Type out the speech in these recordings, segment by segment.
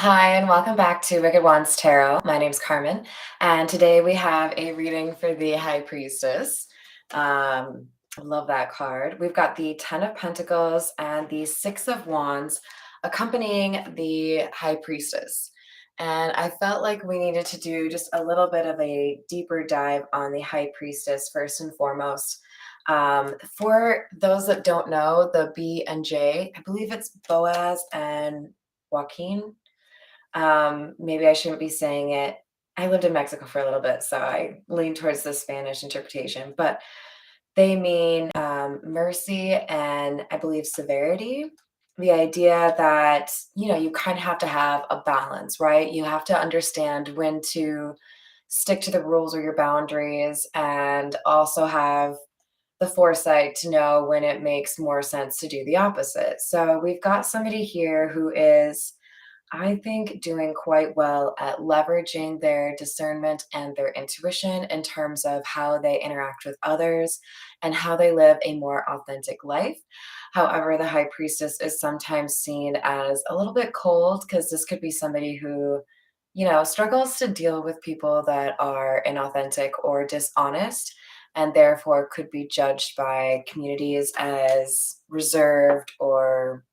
Hi, and welcome back to Wicked Wands Tarot. My name's Carmen, and today we have a reading for the High Priestess. I love that card. We've got the Ten of Pentacles and the Six of Wands accompanying the High Priestess. And I felt like we needed to do just a little bit of a deeper dive on the High Priestess first and foremost. For those that don't know, the B and J, I believe it's Boaz and Joaquin. Maybe I shouldn't be saying it. I lived in Mexico for a little bit, so I lean towards the Spanish interpretation, but they mean mercy and I believe severity. The idea that, you kind of have to have a balance, right? You have to understand when to stick to the rules or your boundaries and also have the foresight to know when it makes more sense to do the opposite. So we've got somebody here who is, I think, doing quite well at leveraging their discernment and their intuition in terms of how they interact with others and how they live a more authentic life. However, the high priestess is sometimes seen as a little bit cold because this could be somebody who, struggles to deal with people that are inauthentic or dishonest and therefore could be judged by communities as reserved or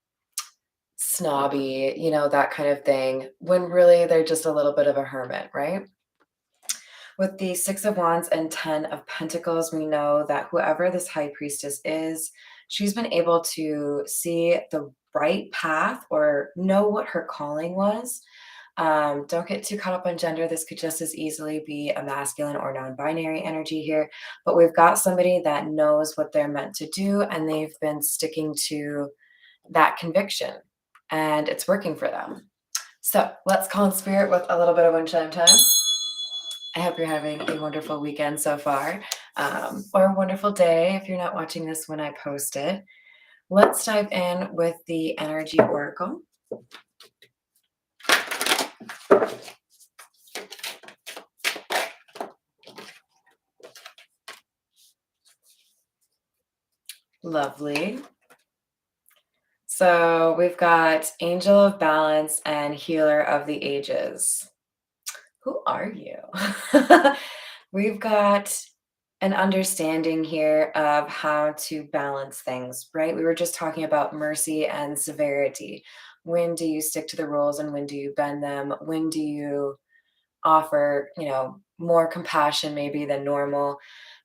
snobby, that kind of thing, when really they're just a little bit of a hermit, right? With the Six of Wands and Ten of Pentacles, we know that whoever this high priestess is, she's been able to see the right path or know what her calling was. Don't get too caught up on gender. This could just as easily be a masculine or non binary energy here. But we've got somebody that knows what they're meant to do and they've been sticking to that conviction and it's working for them. So let's call in spirit with a little bit of wind chime time. I hope you're having a wonderful weekend so far, or a wonderful day if you're not watching this when I post it. Let's dive in with the energy oracle. Lovely. So we've got Angel of Balance and Healer of the Ages. Who are you? We've got an understanding here of how to balance things, right? We were just talking about mercy and severity. When do you stick to the rules and when do you bend them? When do you offer, more compassion maybe than normal?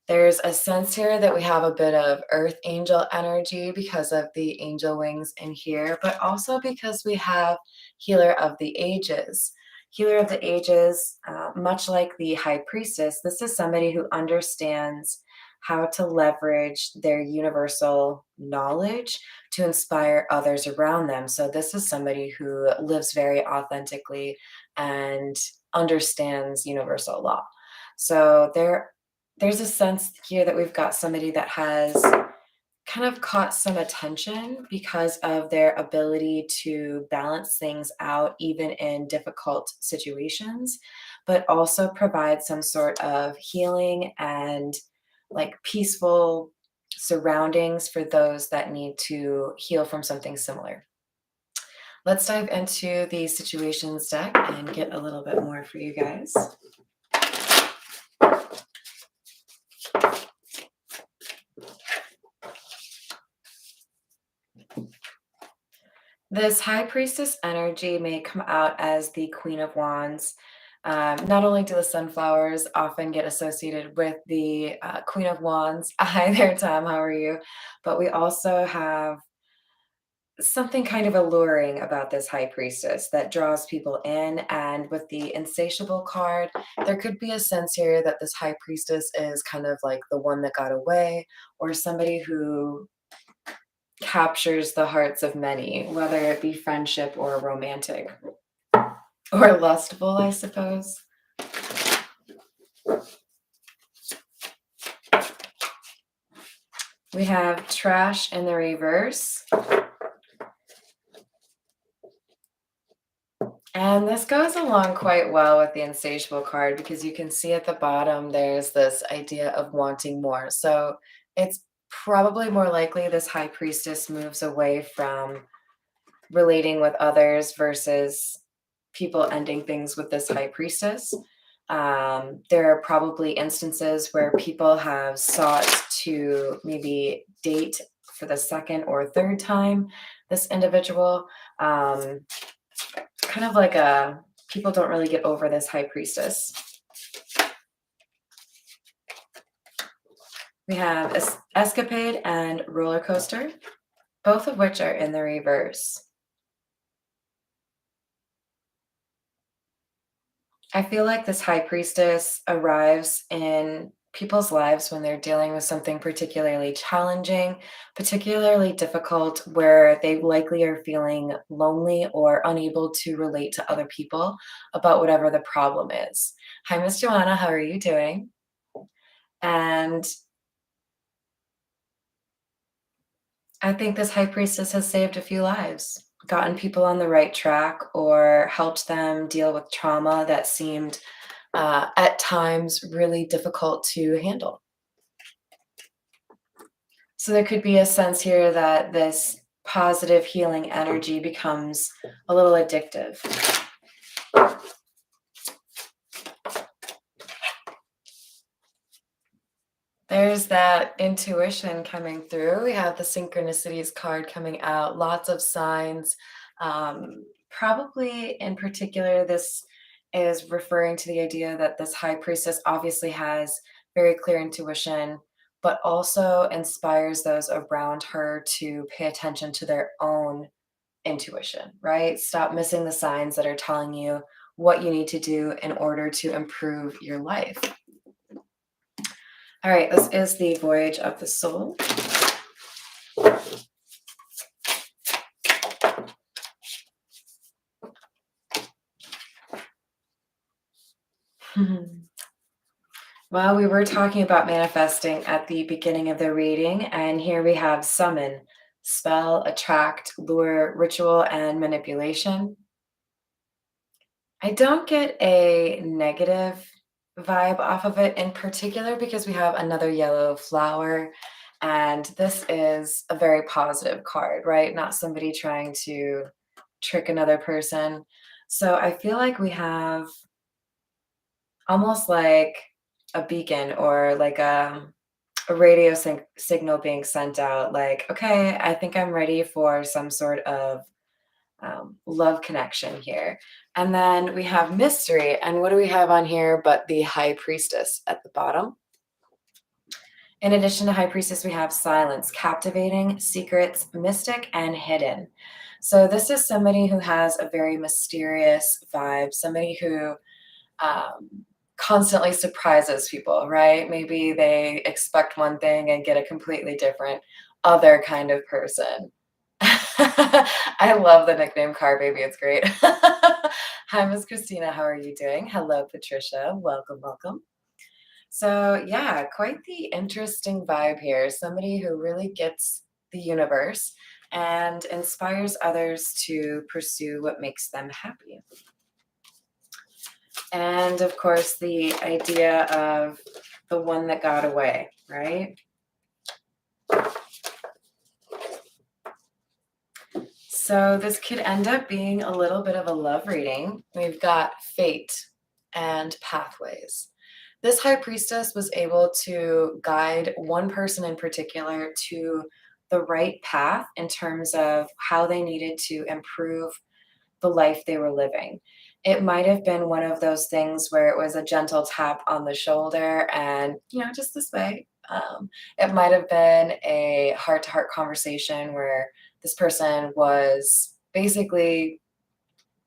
There's a sense here that we have a bit of earth angel energy because of the angel wings in here, but also because we have healer of the ages. Healer of the ages, much like the high priestess, this is somebody who understands how to leverage their universal knowledge to inspire others around them. So this is somebody who lives very authentically and understands universal law. So there's a sense here that we've got somebody that has kind of caught some attention because of their ability to balance things out even in difficult situations, but also provide some sort of healing and like peaceful surroundings for those that need to heal from something similar. Let's dive into the situations deck and get a little bit more for you guys. This high priestess energy may come out as the Queen of Wands. Not only do the sunflowers often get associated with the Queen of Wands, hi there, Tom, how are you? But we also have something kind of alluring about this high priestess that draws people in. And with the insatiable card, there could be a sense here that this high priestess is kind of like the one that got away, or somebody who captures the hearts of many, whether it be friendship or romantic or lustful, I suppose. We have trash in the reverse. And this goes along quite well with the insatiable card because you can see at the bottom there's this idea of wanting more. So it's probably more likely this high priestess moves away from relating with others versus people ending things with this High Priestess. There are probably instances where people have sought to maybe date for the second or third time this individual. Kind of like people don't really get over this High Priestess. We have Escapade and Roller Coaster, both of which are in the reverse. I feel like this High Priestess arrives in people's lives when they're dealing with something particularly challenging, particularly difficult, where they likely are feeling lonely or unable to relate to other people about whatever the problem is. Hi, Miss Joanna, how are you doing? And I think this High Priestess has saved a few lives, gotten people on the right track, or helped them deal with trauma that seemed at times really difficult to handle. So there could be a sense here that this positive healing energy becomes a little addictive. There's that intuition coming through. We have the synchronicities card coming out, lots of signs. Probably in particular, this is referring to the idea that this High Priestess obviously has very clear intuition, but also inspires those around her to pay attention to their own intuition, right? Stop missing the signs that are telling you what you need to do in order to improve your life. All right, this is the Voyage of the Soul. Well, we were talking about manifesting at the beginning of the reading, and here we have summon, spell, attract, lure, ritual, and manipulation. I don't get a negative vibe off of it in particular because we have another yellow flower, and this is a very positive card, right? Not somebody trying to trick another person. So I feel like we have almost like a beacon or like a radio signal being sent out, like, okay, I think I'm ready for some sort of love connection here. And then we have mystery. And what do we have on here but the High Priestess at the bottom? In addition to High Priestess, we have silence, captivating, secrets, mystic, and hidden. So this is somebody who has a very mysterious vibe, somebody who constantly surprises people, right? Maybe they expect one thing and get a completely different other kind of person. I love the nickname Car Baby. It's great. Hi, Miss Christina. How are you doing? Hello, Patricia. Welcome, welcome. So, yeah, quite the interesting vibe here. Somebody who really gets the universe and inspires others to pursue what makes them happy. And of course, the idea of the one that got away, right? So this could end up being a little bit of a love reading. We've got fate and pathways. This High Priestess was able to guide one person in particular to the right path in terms of how they needed to improve the life they were living. It might have been one of those things where it was a gentle tap on the shoulder and, just this way. It might have been a heart to heart conversation where this person was basically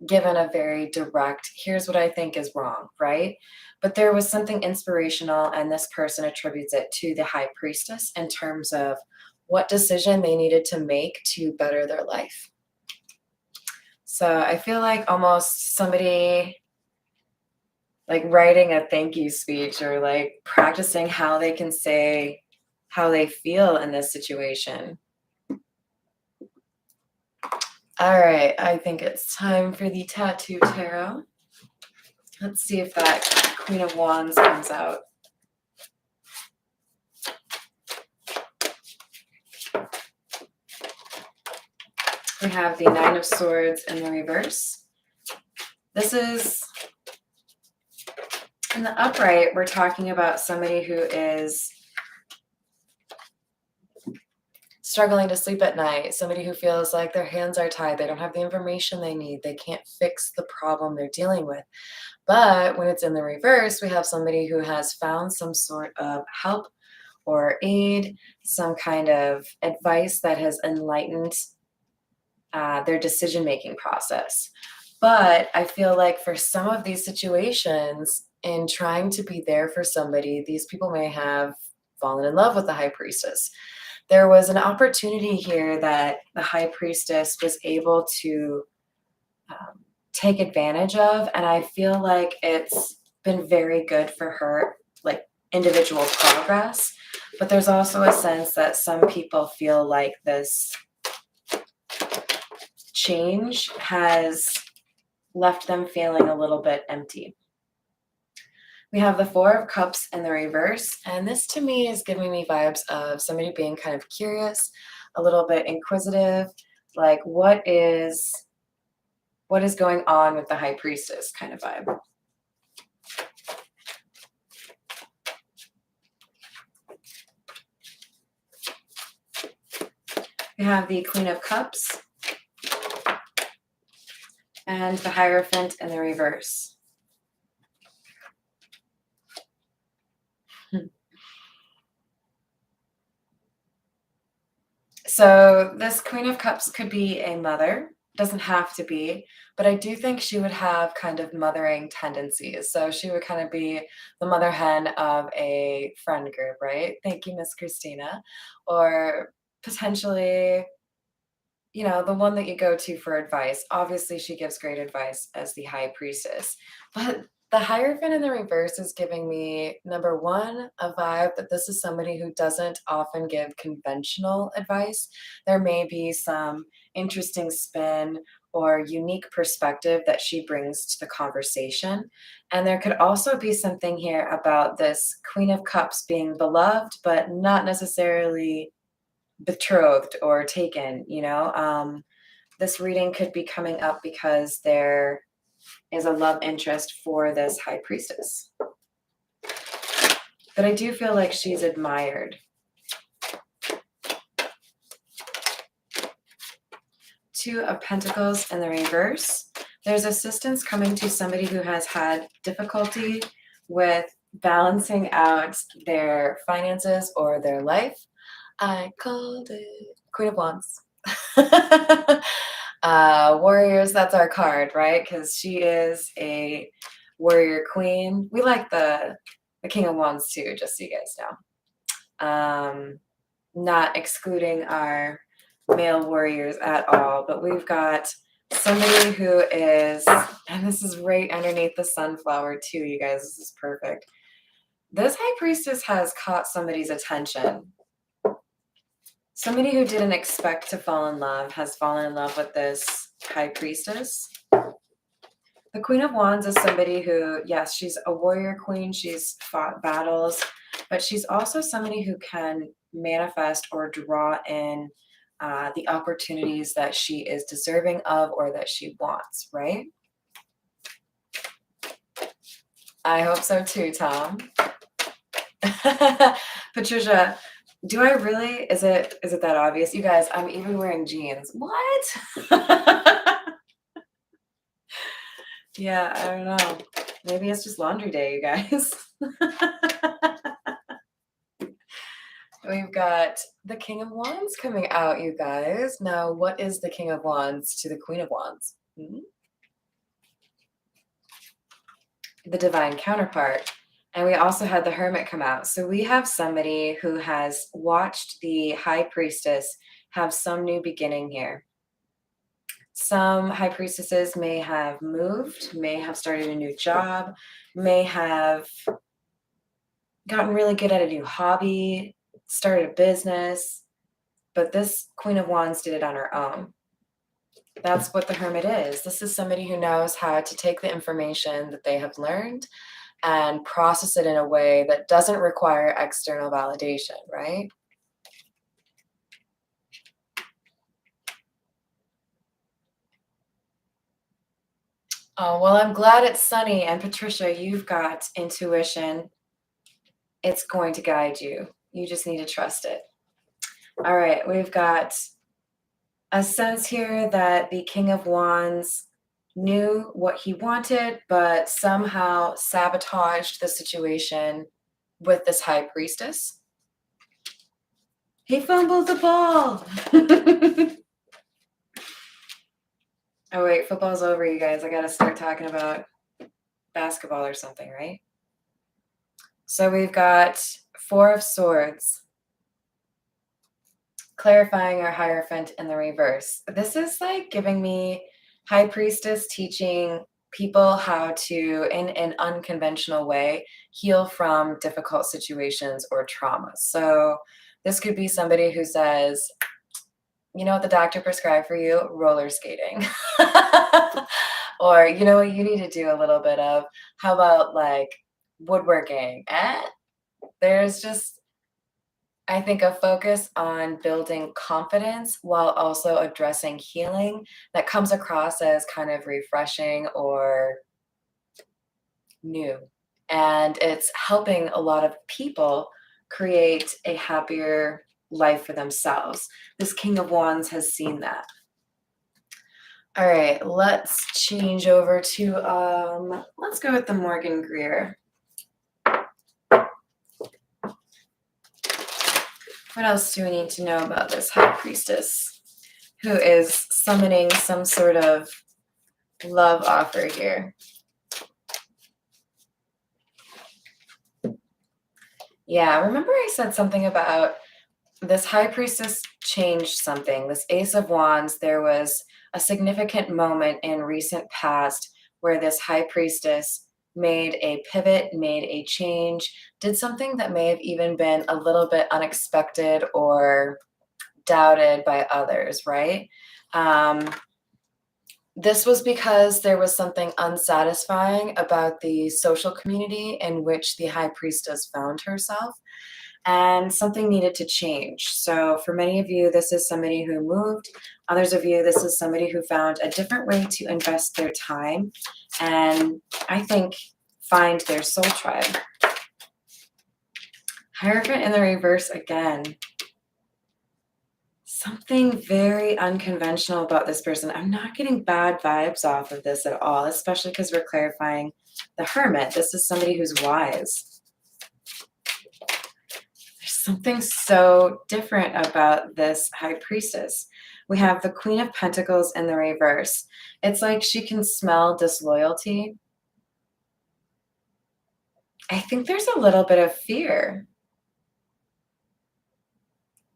given a very direct, here's what I think is wrong, right? But there was something inspirational, and this person attributes it to the High Priestess in terms of what decision they needed to make to better their life. So I feel like almost somebody like writing a thank you speech or like practicing how they can say how they feel in this situation. All right, I think it's time for the Tattoo Tarot. Let's see if that Queen of Wands comes out. We have the Nine of Swords in the reverse. This is, in the upright, we're talking about somebody who is struggling to sleep at night, somebody who feels like their hands are tied, they don't have the information they need, they can't fix the problem they're dealing with. But when it's in the reverse, we have somebody who has found some sort of help or aid, some kind of advice that has enlightened their decision-making process. But I feel like for some of these situations, in trying to be there for somebody, these people may have fallen in love with the High Priestess. There was an opportunity here that the High Priestess was able to take advantage of, and I feel like it's been very good for her, like individual progress. But there's also a sense that some people feel like this change has left them feeling a little bit empty. We have the Four of Cups in the reverse, and this to me is giving me vibes of somebody being kind of curious, a little bit inquisitive, like what is going on with the High Priestess kind of vibe. We have the Queen of Cups and the Hierophant in the reverse. So this Queen of Cups could be a mother, doesn't have to be, but I do think she would have kind of mothering tendencies. So she would kind of be the mother hen of a friend group, right? Thank you, Miss Christina. Or potentially, you know, the one that you go to for advice. Obviously, she gives great advice as the High Priestess. But the Hierophant in the reverse is giving me, number one, a vibe that this is somebody who doesn't often give conventional advice. There may be some interesting spin or unique perspective that she brings to the conversation. And there could also be something here about this Queen of Cups being beloved, but not necessarily betrothed or taken, you know. This reading could be coming up because there is a love interest for this High Priestess, but I do feel like she's admired. Two of Pentacles in the reverse. There's assistance coming to somebody who has had difficulty with balancing out their finances or their life. I called it Queen of Wands. Warriors, that's our card, right? Because she is a warrior queen. We like the King of Wands too, just so you guys know. Not excluding our male warriors at all, but we've got somebody who is, and this is right underneath the sunflower too, you guys. This is perfect. This High Priestess has caught somebody's attention. Somebody who didn't expect to fall in love has fallen in love with this High Priestess. The Queen of Wands is somebody who, yes, she's a warrior queen. She's fought battles, but she's also somebody who can manifest or draw in the opportunities that she is deserving of or that she wants, right? I hope so too, Tom. Patricia, do I really? Is it that obvious? You guys, I'm even wearing jeans. What? Yeah, I don't know. Maybe it's just laundry day, you guys. We've got the King of Wands coming out, you guys. Now, what is the King of Wands to the Queen of Wands? The divine counterpart. And we also had the Hermit come out. So we have somebody who has watched the High Priestess have some new beginning here. Some High Priestesses may have moved, may have started a new job, may have gotten really good at a new hobby, started a business, but this Queen of Wands did it on her own. That's what the Hermit is. This is somebody who knows how to take the information that they have learned and process it in a way that doesn't require external validation, right? Oh, well, I'm glad it's sunny. And Patricia, you've got intuition. It's going to guide you. You just need to trust it. All right, we've got a sense here that the King of Wands knew what he wanted, but somehow sabotaged the situation with this High Priestess. He fumbled the ball. Oh, wait, football's over, you guys. I got to start talking about basketball or something, right? So we've got Four of Swords, clarifying our Hierophant in the reverse. This is like giving me High Priestess teaching people how to, in an unconventional way, heal from difficult situations or traumas. So this could be somebody who says, you know what the doctor prescribed for you? Roller skating. Or, you know what you need to do a little bit of? How about like woodworking? There's just, I think, a focus on building confidence while also addressing healing that comes across as kind of refreshing or new. And it's helping a lot of people create a happier life for themselves. This King of Wands has seen that. All right, let's change over to, let's go with the Morgan Greer. What else do we need to know about this High Priestess who is summoning some sort of love offer here? Yeah, remember I said something about this High Priestess changed something. This Ace of Wands, there was a significant moment in recent past where this High Priestess made a pivot, made a change, did something that may have even been a little bit unexpected or doubted by others, right? This was because there was something unsatisfying about the social community in which the High Priestess found herself, and something needed to change. So for many of you, this is somebody who moved. Others of you, this is somebody who found a different way to invest their time and, I think, find their soul tribe. Hierophant in the reverse again. Something very unconventional about this person. I'm not getting bad vibes off of this at all, especially because we're clarifying the Hermit. This is somebody who's wise. There's something so different about this High Priestess. We have the Queen of Pentacles in the reverse. It's like she can smell disloyalty. I think there's a little bit of fear.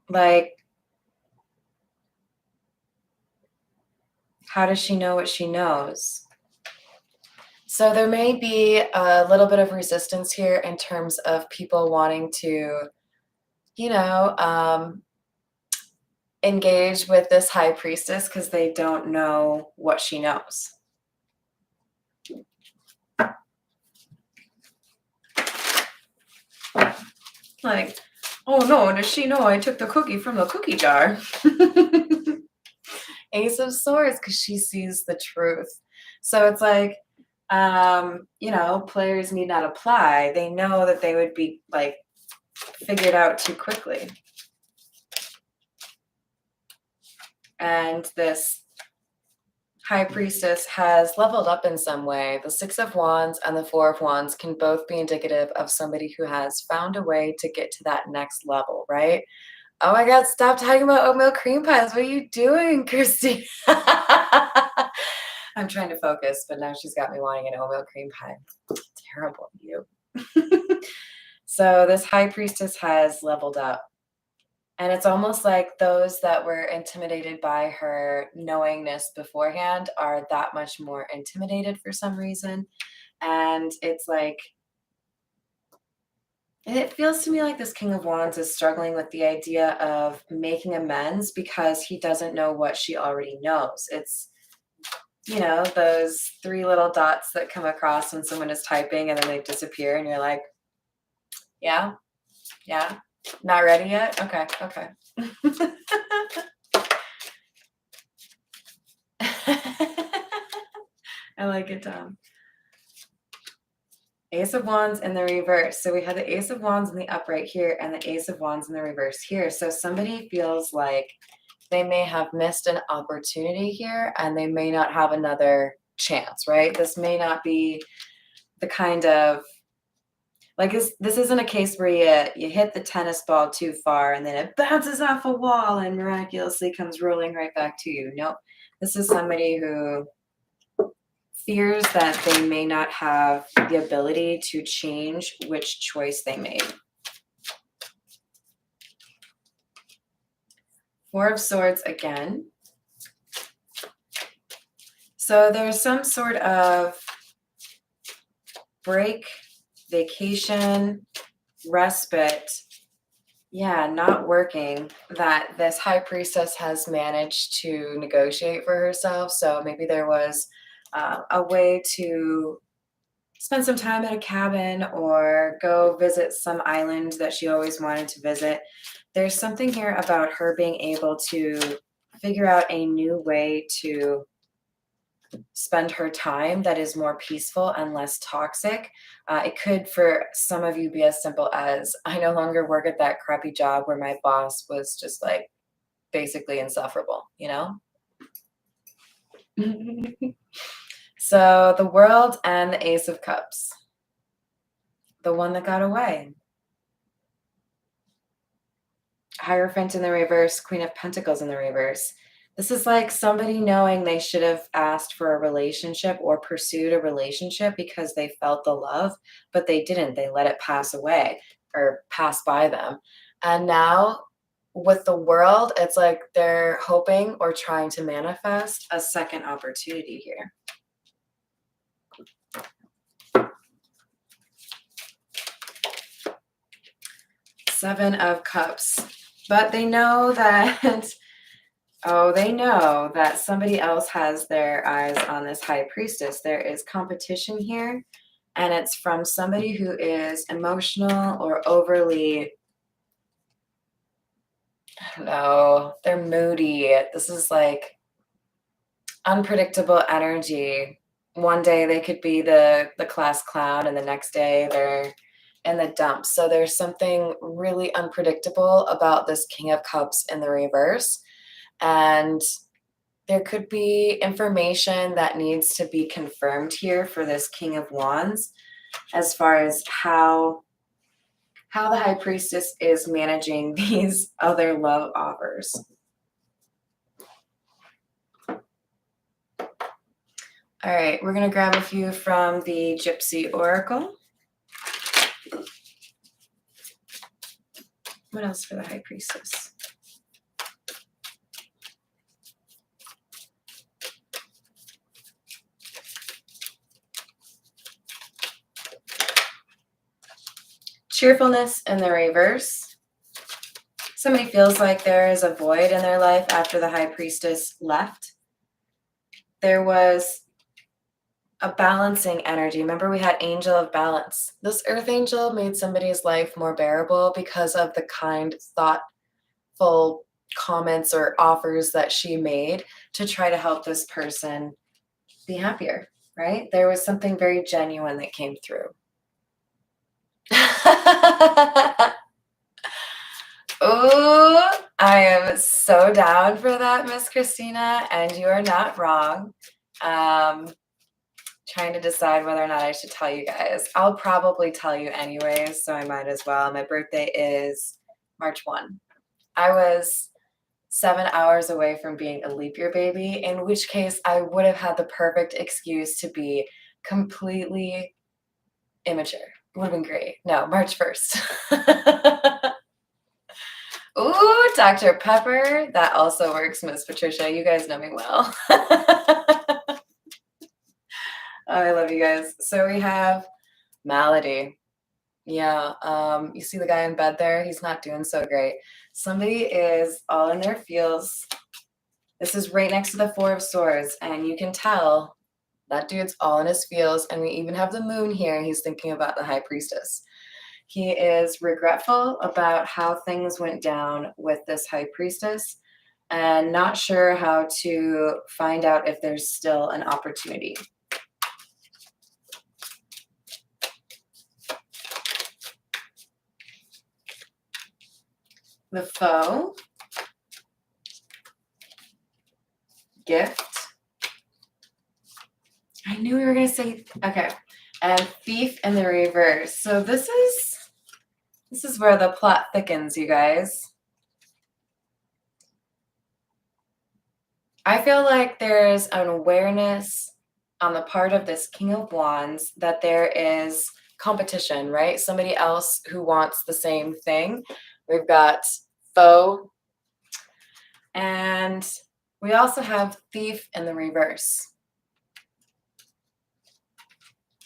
Like, how does she know what she knows? So there may be a little bit of resistance here in terms of people wanting to, you know, engage with this High Priestess because they don't know what she knows. Like, oh no, does she know I took the cookie from the cookie jar? Ace of Swords, because she sees the truth. So it's like, you know, players need not apply. They know that they would be like figured out too quickly. And this High Priestess has leveled up in some way. The Six of Wands and the Four of Wands can both be indicative of somebody who has found a way to get to that next level, right? Oh my God, stop talking about oatmeal cream pies. What are you doing, Christy? I'm trying to focus, but now she's got me wanting an oatmeal cream pie. Terrible, you. So this High Priestess has leveled up. And it's almost like those that were intimidated by her knowingness beforehand are that much more intimidated for some reason. And it's like, and it feels to me like this King of Wands is struggling with the idea of making amends because he doesn't know what she already knows. It's, you know, those three little dots that come across when someone is typing and then they disappear and you're like, yeah, yeah, not ready yet? Okay, okay. I like it, Tom. Ace of Wands in the reverse. So we had the Ace of Wands in the upright here and the Ace of Wands in the reverse here. So somebody feels like they may have missed an opportunity here and they may not have another chance, right? This may not be the kind of, like, this isn't a case where you hit the tennis ball too far and then it bounces off a wall and miraculously comes rolling right back to you. Nope. This is somebody who fears that they may not have the ability to change which choice they made. Four of Swords again. So there's some sort of break, vacation, respite, not working, that this High Priestess has managed to negotiate for herself. So maybe there was a way to spend some time at a cabin or go visit some island that she always wanted to visit. There's something here about her being able to figure out a new way to spend her time that is more peaceful and less toxic. It could, for some of you, be as simple as, I no longer work at that crappy job where my boss was just like basically insufferable, you know? So the World and the Ace of Cups. The one that got away. Hierophant in the reverse, Queen of Pentacles in the reverse. This is like somebody knowing they should have asked for a relationship or pursued a relationship because they felt the love, but they didn't. They let it pass away or pass by them. And now with the World, it's like they're hoping or trying to manifest a second opportunity here. Seven of Cups. But they know that, they know that somebody else has their eyes on this High Priestess. There is competition here, and it's from somebody who is emotional or overly, I don't know, they're moody. This is like unpredictable energy. One day they could be the class clown, and the next day they're in the dumps. So there's something really unpredictable about this King of Cups in the reverse. And there could be information that needs to be confirmed here for this King of Wands as far as how the High Priestess is managing these other love offers. All right, we're going to grab a few from the Gypsy Oracle. What else for the High Priestess? Cheerfulness in the reverse. Somebody feels like there is a void in their life after the High Priestess left. There was a balancing energy. Remember, we had Angel of Balance. This Earth Angel made somebody's life more bearable because of the kind, thoughtful comments or offers that she made to try to help this person be happier, right? There was something very genuine that came through. Oh, I am so down for that, Miss Christina, and you are not wrong. Trying to decide whether or not I should tell you guys. I'll probably tell you anyways, so I might as well. My birthday is March 1. I was 7 hours away from being a leap year baby, in which case I would have had the perfect excuse to be completely immature. It would have been great. No, March 1st. Ooh, Dr. Pepper. That also works, Miss Patricia. You guys know me well. Oh, I love you guys. So we have Malady. Yeah, you see the guy in bed there? He's not doing so great. Somebody is all in their feels. This is right next to the Four of Swords, and you can tell that dude's all in his feels, and we even have the moon here. He's thinking about the High Priestess. He is regretful about how things went down with this High Priestess and not sure how to find out if there's still an opportunity. the foe, gift. I knew we were going to say, okay. And thief in the reverse. So this is where the plot thickens, you guys. I feel like there's an awareness on the part of this King of Wands that there is competition, right? Somebody else who wants the same thing. We've got foe. And we also have thief in the reverse.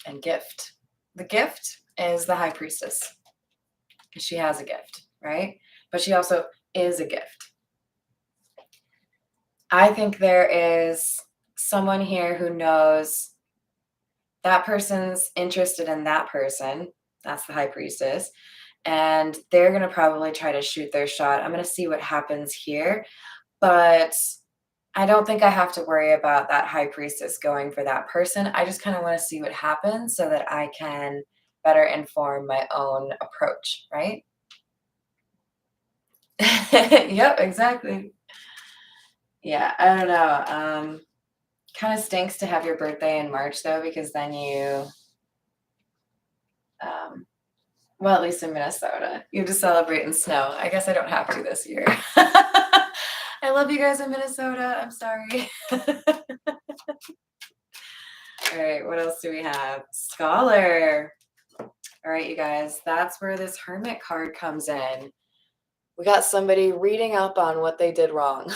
And gift. The gift is the High Priestess. Because she has a gift, right? But she also is a gift. I think there is someone here who knows that person's interested in that person. That's the High Priestess. And they're going to probably try to shoot their shot. I'm going to see what happens here. But I don't think I have to worry about that High Priestess going for that person. I just kind of want to see what happens so that I can better inform my own approach, right? Yep, exactly. Yeah, I don't know. Kind of stinks to have your birthday in March, though, because then you, well, at least in Minnesota, you have to celebrate in snow. I guess I don't have to this year. I love you guys in Minnesota. I'm sorry. All right, what else do we have? Scholar. All right, you guys, that's where this Hermit card comes in. We got somebody reading up on what they did wrong.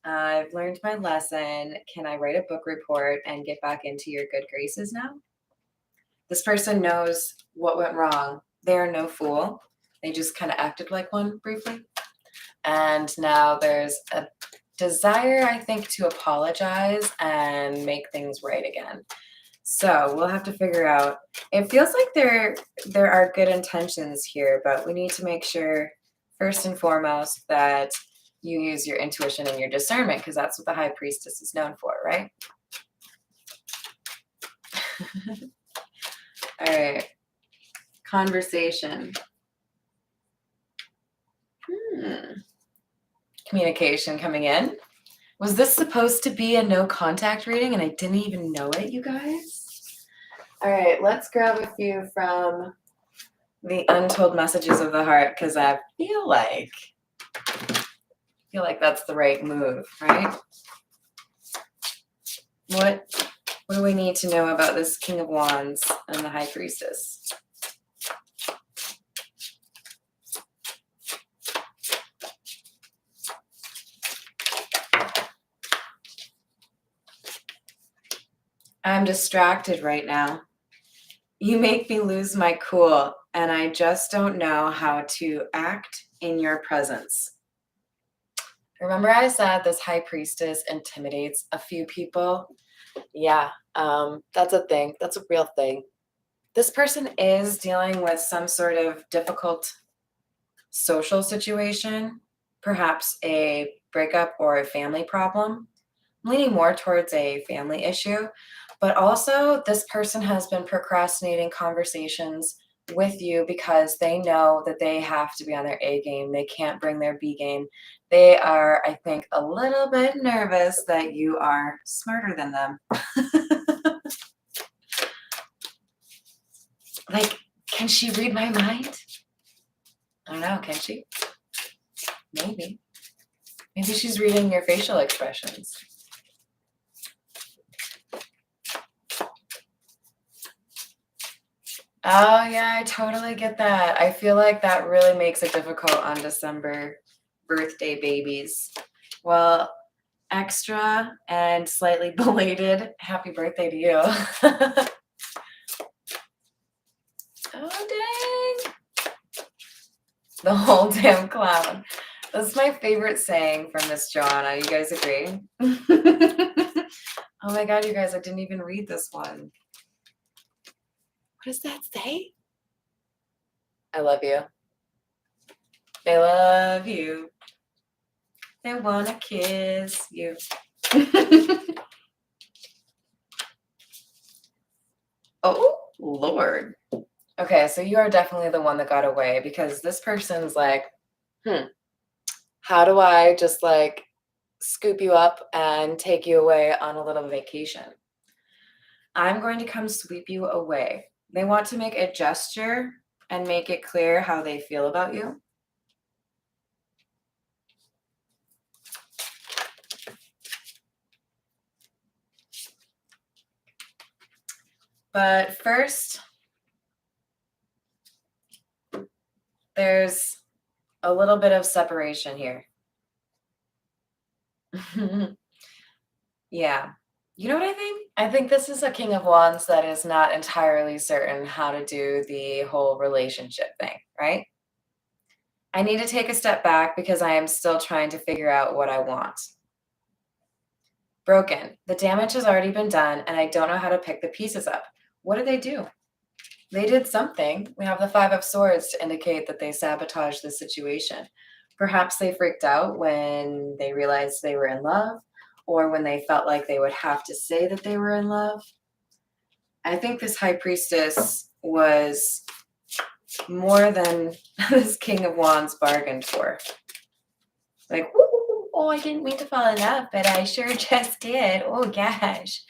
I've learned my lesson. Can I write a book report and get back into your good graces now? This person knows what went wrong. They are no fool. They just kind of acted like one briefly. And now there's a desire, I think, to apologize and make things right again. So we'll have to figure out. It feels like there are good intentions here, but we need to make sure, first and foremost, that you use your intuition and your discernment, because that's what the High Priestess is known for, right? All right. Conversation. Communication coming in. Was this supposed to be a no contact reading and I didn't even know it, you guys? All right, let's grab a few from the untold messages of the heart, because I feel like that's the right move, right? What do we need to know about this King of Wands and the High Priestess? I'm distracted right now. You make me lose my cool, and I just don't know how to act in your presence. Remember I said this High Priestess intimidates a few people? Yeah, that's a thing. That's a real thing. This person is dealing with some sort of difficult social situation, perhaps a breakup or a family problem. I'm leaning more towards a family issue, but also this person has been procrastinating conversations with you because they know that they have to be on their A game. They can't bring their B game. They are, I think, a little bit nervous that you are smarter than them. Like, can she read my mind? I don't know, can she? Maybe. Maybe she's reading your facial expressions. Oh, yeah, I totally get that. I feel like that really makes it difficult on December birthday babies. Well, extra and slightly belated happy birthday to you. Oh, dang. The whole damn clown. That's my favorite saying from Miss Joanna. You guys agree? Oh my God, you guys, I didn't even read this one. What does that say? I love you. They love you. They want to kiss you. Oh, Lord. Okay, so you are definitely the one that got away, because this person's like, how do I just like scoop you up and take you away on a little vacation? I'm going to come sweep you away. They want to make a gesture and make it clear how they feel about you. But first, there's a little bit of separation here. Yeah. You know what I think? I think this is a King of Wands that is not entirely certain how to do the whole relationship thing, right? I need to take a step back because I am still trying to figure out what I want. Broken. The damage has already been done, and I don't know how to pick the pieces up. What did they do? They did something. We have the Five of Swords to indicate that they sabotaged the situation. Perhaps they freaked out when they realized they were in love, or when they felt like they would have to say that they were in love. I think this High Priestess was more than this King of Wands bargained for. Like, oh, I didn't mean to fall in love, but I sure just did. Oh, gosh.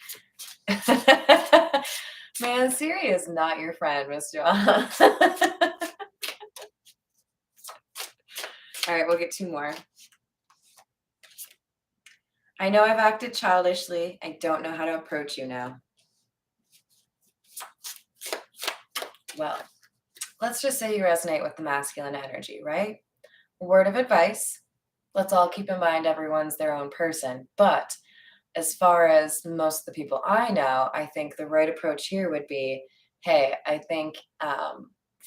Man, Siri is not your friend, Miss Joanna. All right, we'll get two more. I know I've acted childishly. I don't know how to approach you now. Well, let's just say you resonate with the masculine energy, right? Word of advice. Let's all keep in mind everyone's their own person. But as far as most of the people I know, I think the right approach here would be, hey, I think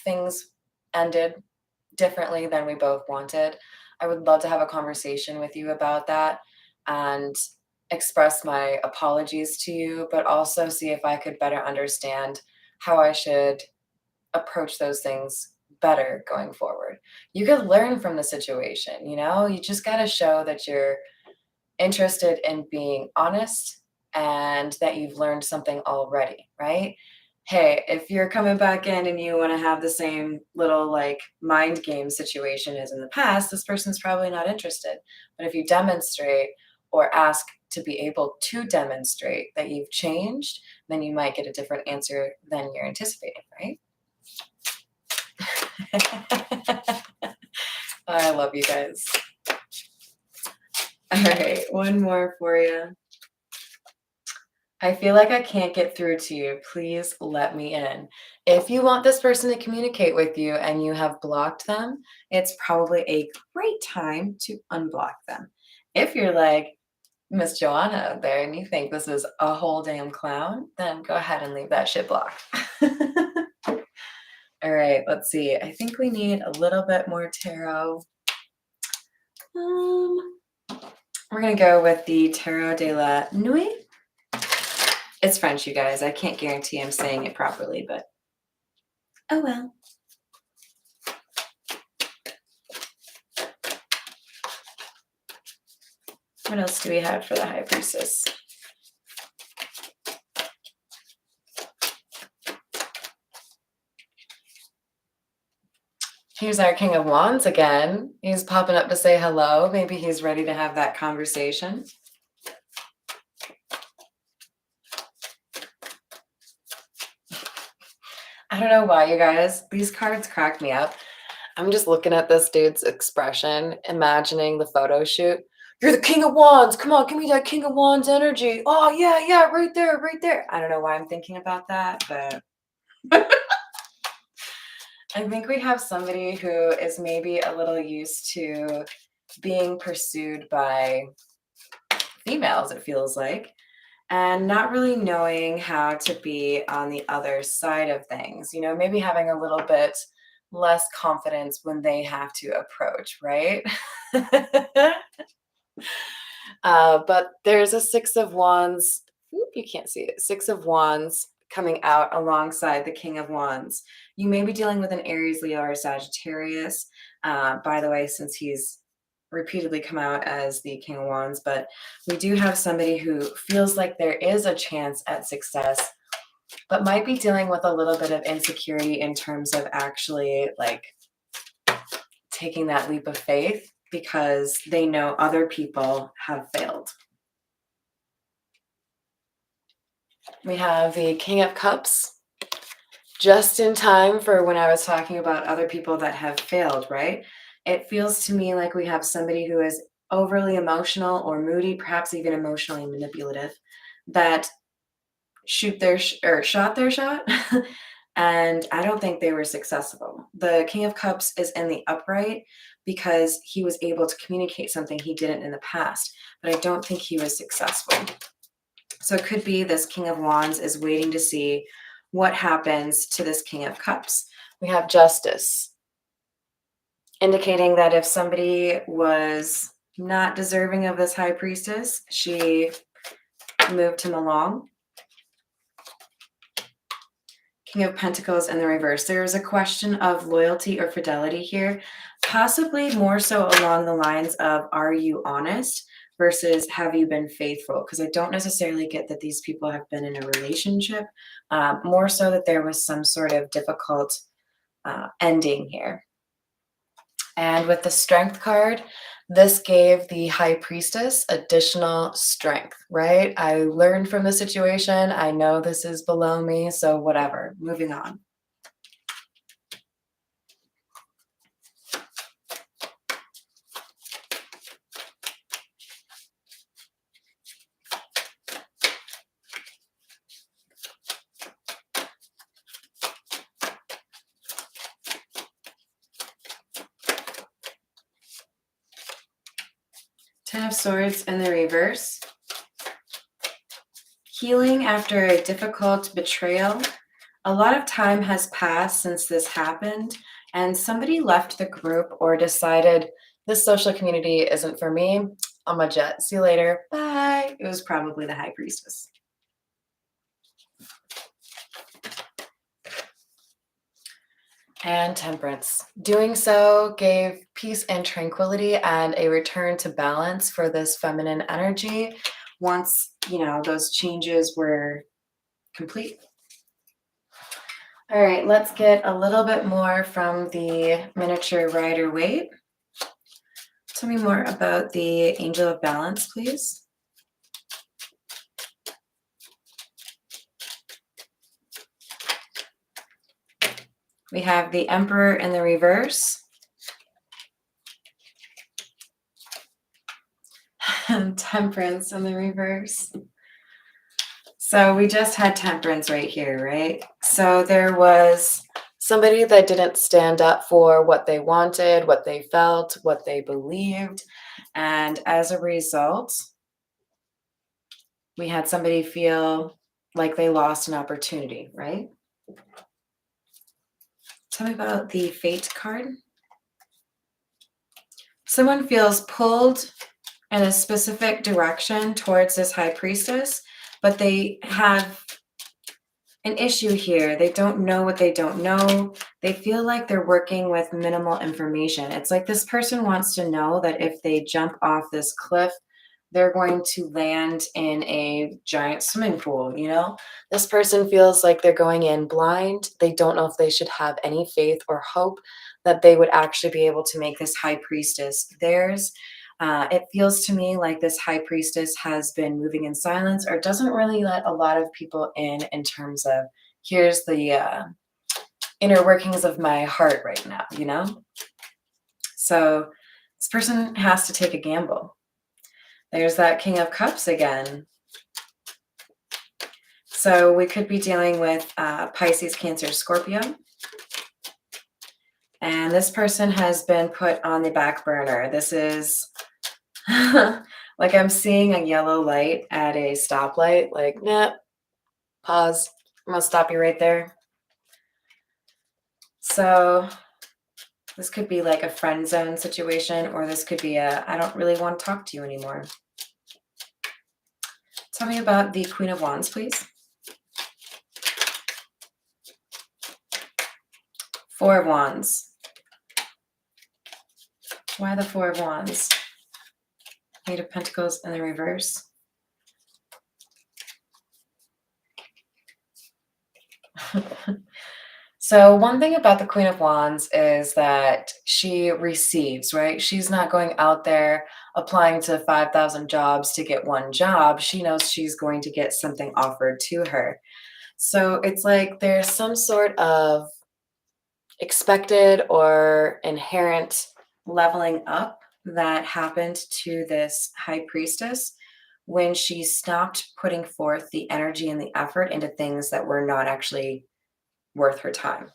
things ended differently than we both wanted. I would love to have a conversation with you about that and express my apologies to you, but also see if I could better understand how I should approach those things better going forward. You could learn from the situation, you know? You just got to show that you're interested in being honest and that you've learned something already, right? Hey, if you're coming back in and you want to have the same little like mind game situation as in the past, this person's probably not interested. But if you demonstrate or ask to be able to demonstrate that you've changed, then you might get a different answer than you're anticipating, right? I love you guys. All right, one more for you. I feel like I can't get through to you. Please let me in. If you want this person to communicate with you and you have blocked them, it's probably a great time to unblock them. If you're like Miss Joanna out there and you think this is a whole damn clown, then go ahead and leave that shit blocked. All right, let's see. I think we need a little bit more tarot. We're going to go with the Tarot de la Nuit. It's French, you guys. I can't guarantee I'm saying it properly, but oh well. What else do we have for the High Priestess? Here's our King of Wands again. He's popping up to say hello. Maybe he's ready to have that conversation. I don't know why, you guys. These cards crack me up. I'm just looking at this dude's expression, imagining the photo shoot. You're the King of Wands. Come on, give me that King of Wands energy. Oh, yeah, right there, right there. I don't know why I'm thinking about that, but I think we have somebody who is maybe a little used to being pursued by females, it feels like, and not really knowing how to be on the other side of things. You know, maybe having a little bit less confidence when they have to approach, right? But there's a Six of Wands. You can't see it. Six of Wands coming out alongside the King of Wands. You may be dealing with an Aries, Leo, or Sagittarius. By the way, since he's repeatedly come out as the King of Wands, but we do have somebody who feels like there is a chance at success but might be dealing with a little bit of insecurity in terms of actually like taking that leap of faith because they know other people have failed. We have the King of Cups, just in time for when I was talking about other people that have failed, right? It feels to me like we have somebody who is overly emotional or moody, perhaps even emotionally manipulative, that shot their shot. And I don't think they were successful. The King of Cups is in the upright because he was able to communicate something he didn't in the past, but I don't think he was successful. So it could be this King of Wands is waiting to see what happens to this King of Cups. We have Justice, indicating that if somebody was not deserving of this High Priestess, she moved him along. King of Pentacles in the reverse. There is a question of loyalty or fidelity here, possibly more so along the lines of, are you honest versus have you been faithful? Because I don't necessarily get that these people have been in a relationship, more so that there was some sort of difficult ending here. And with the Strength card, this gave the High Priestess additional strength, right? I learned from the situation. I know this is below me, so whatever. Moving on. Ten of Swords in the reverse. Healing after a difficult betrayal. A lot of time has passed since this happened, and somebody left the group or decided this social community isn't for me. On my jet. See you later. Bye. It was probably the High Priestess. And Temperance. Doing so gave peace and tranquility and a return to balance for this feminine energy once, those changes were complete. All right, let's get a little bit more from the miniature Rider-Waite. Tell me more about the Angel of Balance, please. We have the Emperor in the reverse. And Temperance in the reverse. So we just had Temperance right here, right? So there was somebody that didn't stand up for what they wanted, what they felt, what they believed. And as a result, we had somebody feel like they lost an opportunity, right? Tell me about the Fate card. Someone feels pulled in a specific direction towards this High Priestess, but they have an issue here. They don't know what they don't know. They feel like they're working with minimal information. It's like this person wants to know that if they jump off this cliff, they're going to land in a giant swimming pool, This person feels like they're going in blind. They don't know if they should have any faith or hope that they would actually be able to make this High Priestess theirs. It feels to me like this High Priestess has been moving in silence or doesn't really let a lot of people in terms of, here's the inner workings of my heart right now, So this person has to take a gamble. There's that King of Cups again. So we could be dealing with Pisces, Cancer, Scorpio. And this person has been put on the back burner. This is like I'm seeing a yellow light at a stoplight. Like, nah, pause. I'm going to stop you right there. So this could be like a friend zone situation, or this could be I don't really want to talk to you anymore. Tell me about the Queen of Wands, please. Four of Wands. Why the Four of Wands? Eight of Pentacles in the reverse. So one thing about the Queen of Wands is that she receives, right? She's not going out there applying to 5,000 jobs to get one job. She knows she's going to get something offered to her. So it's like there's some sort of expected or inherent leveling up that happened to this high priestess when she stopped putting forth the energy and the effort into things that were not actually worth her time.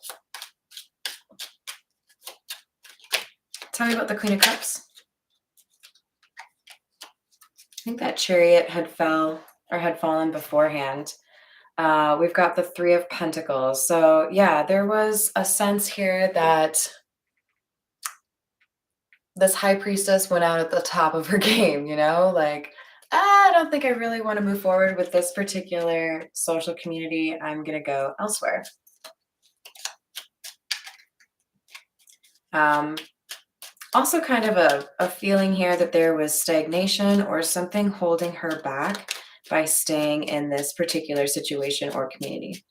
Tell me about the Queen of Cups. I think that Chariot had fallen beforehand. We've got the Three of Pentacles. So yeah, there was a sense here that this high priestess went out at the top of her game, like, I don't think I really want to move forward with this particular social community. I'm going to go elsewhere. Also kind of a feeling here that there was stagnation or something holding her back by staying in this particular situation or community.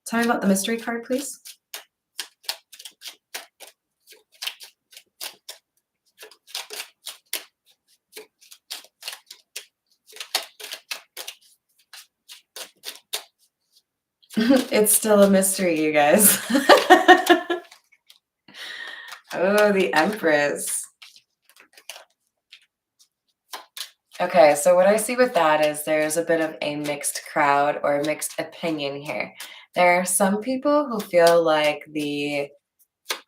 Tell me about the mystery card, please. It's still a mystery, you guys. Oh, the Empress. Okay, so what I see with that is there's a bit of a mixed crowd or a mixed opinion here. There are some people who feel like the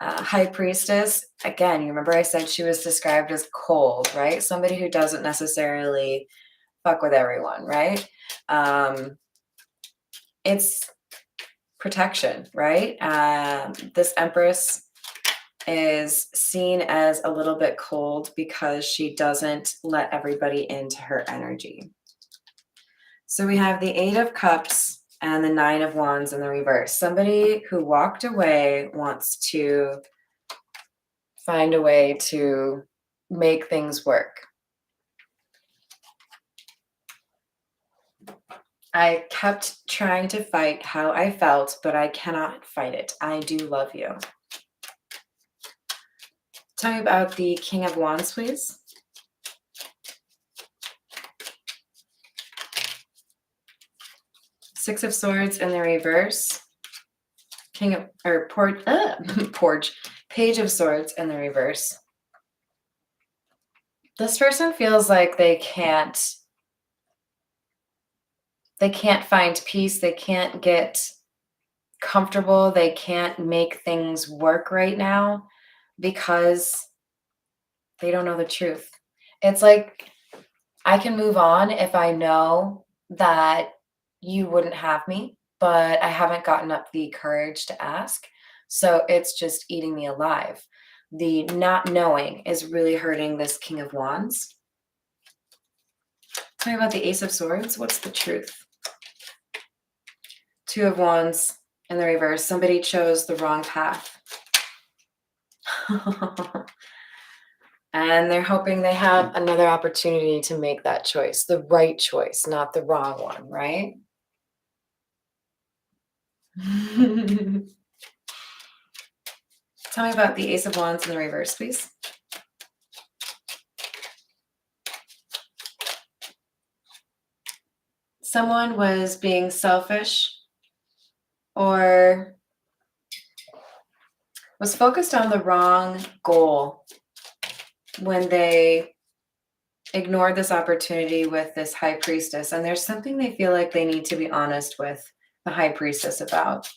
high priestess, again, you remember I said she was described as cold, right? Somebody who doesn't necessarily fuck with everyone, right? It's protection, right? This Empress is seen as a little bit cold because she doesn't let everybody into her energy. So we have the Eight of Cups and the Nine of Wands in the reverse. Somebody who walked away wants to find a way to make things work. I kept trying to fight how I felt, but I cannot fight it. I do love you. Tell me about the King of Wands, please. Six of Swords in the reverse. Page of Swords in the reverse. This person feels like they can't find peace. They can't get comfortable. They can't make things work right now because they don't know the truth. It's like, I can move on if I know that you wouldn't have me, but I haven't gotten up the courage to ask. So it's just eating me alive. The not knowing is really hurting this King of Wands. Tell me about the Ace of Swords. What's the truth? Two of Wands in the reverse. Somebody chose the wrong path. And they're hoping they have another opportunity to make that choice, the right choice, not the wrong one, right? Tell me about the Ace of Wands in the reverse, please. Someone was being selfish or was focused on the wrong goal when they ignored this opportunity with this high priestess. And there's something they feel like they need to be honest with the high priestess about.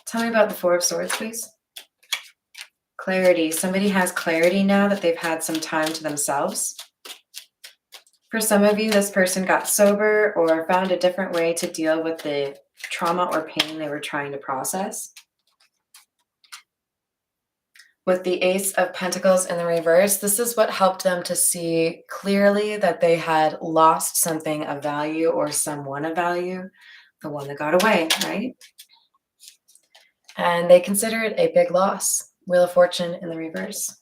Tell me about the Four of Swords, please. Clarity. Somebody has clarity now that they've had some time to themselves. For some of you, this person got sober or found a different way to deal with the trauma or pain they were trying to process. With the Ace of Pentacles in the reverse, this is what helped them to see clearly that they had lost something of value or someone of value, the one that got away, right? And they consider it a big loss. Wheel of Fortune in the reverse.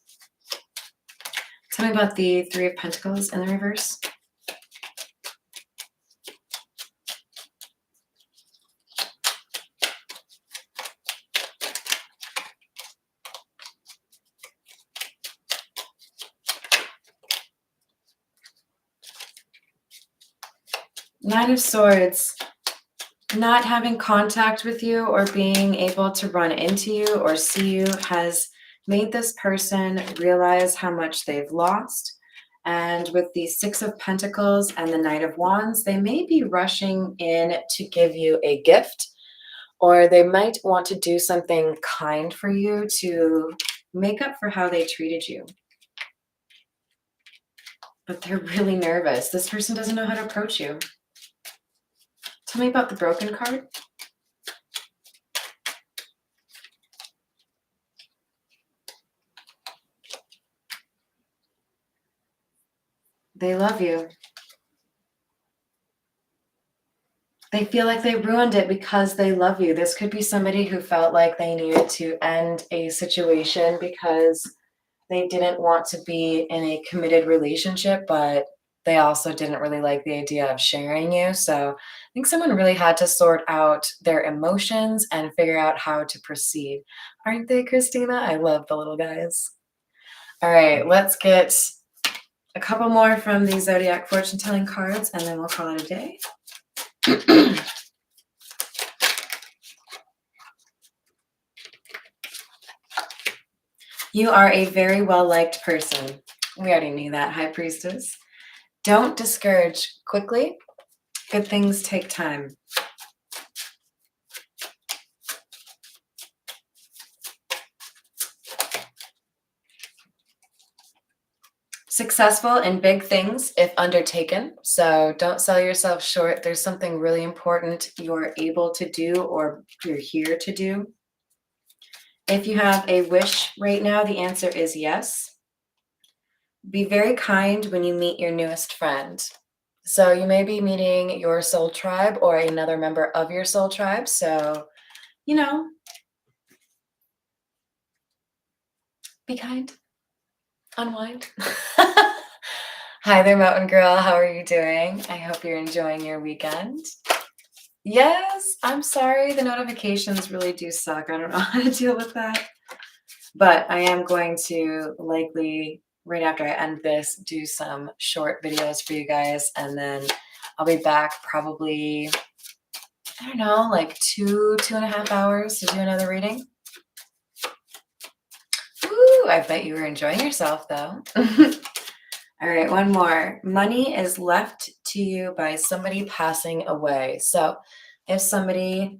Tell me about the Three of Pentacles in the reverse. Nine of Swords. Not having contact with you or being able to run into you or see you has made this person realize how much they've lost. And with the Six of Pentacles and the Knight of Wands, they may be rushing in to give you a gift, or they might want to do something kind for you to make up for how they treated you. But they're really nervous. This person doesn't know how to approach you. Tell me about the Broken card. They love you. They feel like they ruined it because they love you. This could be somebody who felt like they needed to end a situation because they didn't want to be in a committed relationship, but they also didn't really like the idea of sharing you. So I think someone really had to sort out their emotions and figure out how to proceed. Aren't they, Christina? I love the little guys. All right, let's get a couple more from the Zodiac fortune telling cards, and then we'll call it a day. You are a very well-liked person. We already knew that, High Priestess. Don't discourage quickly. Good things take time. Successful in big things if undertaken. So don't sell yourself short. There's something really important you're able to do or you're here to do. If you have a wish right now, the answer is yes. Be very kind when you meet your newest friend. So you may be meeting your soul tribe or another member of your soul tribe. So, you know, be kind. Unwind. Hi there, Mountain Girl. How are you doing? I hope you're enjoying your weekend. Yes, I'm sorry. The notifications really do suck. I don't know how to deal with that. But I am going to likely, right after I end this, do some short videos for you guys. And then I'll be back probably, I don't know, like 2.5 hours to do another reading. Woo, I bet you were enjoying yourself though. All right, one more. Money is left to you by somebody passing away. So if somebody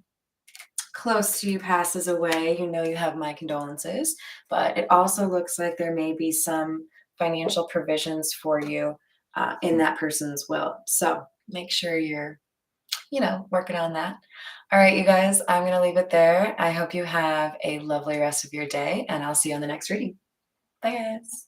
close to you passes away, you know you have my condolences, but it also looks like there may be some financial provisions for you in that person's will. So make sure you're, working on that. All right, you guys, I'm going to leave it there. I hope you have a lovely rest of your day, and I'll see you on the next reading. Bye, guys.